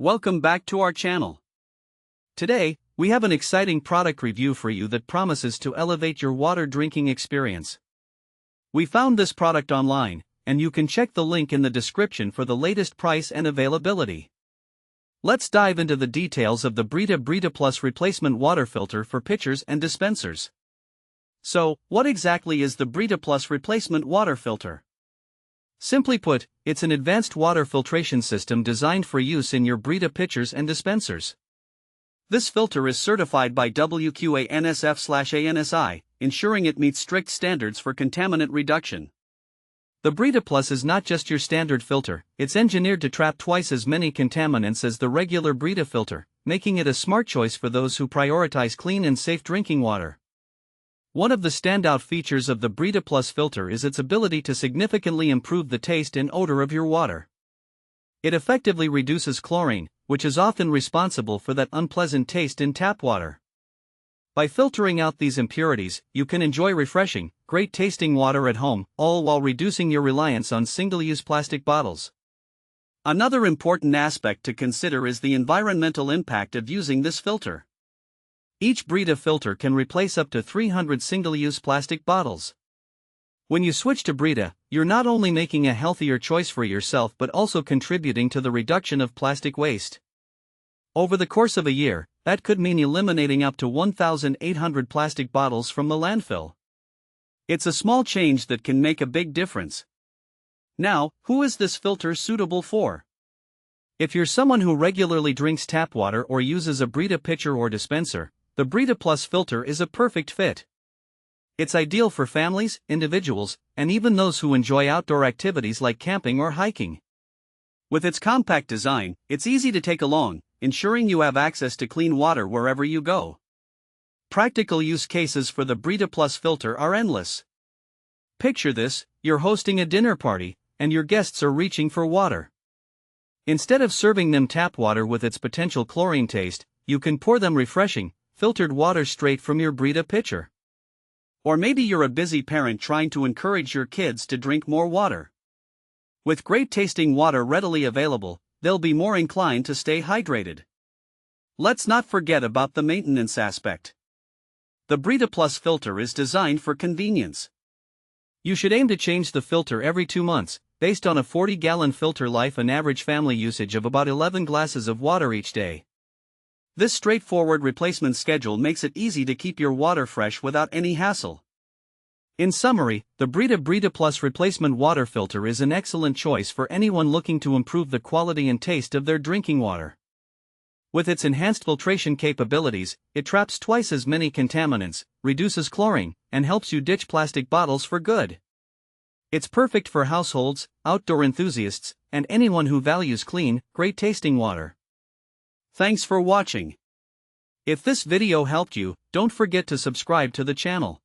Welcome back to our channel. Today, we have an exciting product review for you that promises to elevate your water drinking experience. We found this product online, and you can check the link in the description for the latest price and availability. Let's dive into the details of the Brita BritaPlus replacement water filter for pitchers and dispensers. So, what exactly is the BritaPlus replacement water filter? Simply put, it's an advanced water filtration system designed for use in your Brita pitchers and dispensers. This filter is certified by WQA-NSF/ANSI, ensuring it meets strict standards for contaminant reduction. The BritaPlus is not just your standard filter, it's engineered to trap twice as many contaminants as the regular Brita filter, making it a smart choice for those who prioritize clean and safe drinking water. One of the standout features of the BritaPlus filter is its ability to significantly improve the taste and odor of your water. It effectively reduces chlorine, which is often responsible for that unpleasant taste in tap water. By filtering out these impurities, you can enjoy refreshing, great-tasting water at home, all while reducing your reliance on single-use plastic bottles. Another important aspect to consider is the environmental impact of using this filter. Each Brita filter can replace up to 300 single-use plastic bottles. When you switch to Brita, you're not only making a healthier choice for yourself but also contributing to the reduction of plastic waste. Over the course of a year, that could mean eliminating up to 1,800 plastic bottles from the landfill. It's a small change that can make a big difference. Now, who is this filter suitable for? If you're someone who regularly drinks tap water or uses a Brita pitcher or dispenser, the BritaPlus filter is a perfect fit. It's ideal for families, individuals, and even those who enjoy outdoor activities like camping or hiking. With its compact design, it's easy to take along, ensuring you have access to clean water wherever you go. Practical use cases for the BritaPlus filter are endless. Picture this: you're hosting a dinner party, and your guests are reaching for water. Instead of serving them tap water with its potential chlorine taste, you can pour them refreshing, filtered water straight from your Brita pitcher. Or maybe you're a busy parent trying to encourage your kids to drink more water. With great-tasting water readily available, they'll be more inclined to stay hydrated. Let's not forget about the maintenance aspect. The BritaPlus filter is designed for convenience. You should aim to change the filter every 2 months, based on a 40-gallon filter life and average family usage of about 11 glasses of water each day. This straightforward replacement schedule makes it easy to keep your water fresh without any hassle. In summary, the Brita BritaPlus replacement water filter is an excellent choice for anyone looking to improve the quality and taste of their drinking water. With its enhanced filtration capabilities, it traps twice as many contaminants, reduces chlorine, and helps you ditch plastic bottles for good. It's perfect for households, outdoor enthusiasts, and anyone who values clean, great-tasting water. Thanks for watching. If this video helped you, don't forget to subscribe to the channel.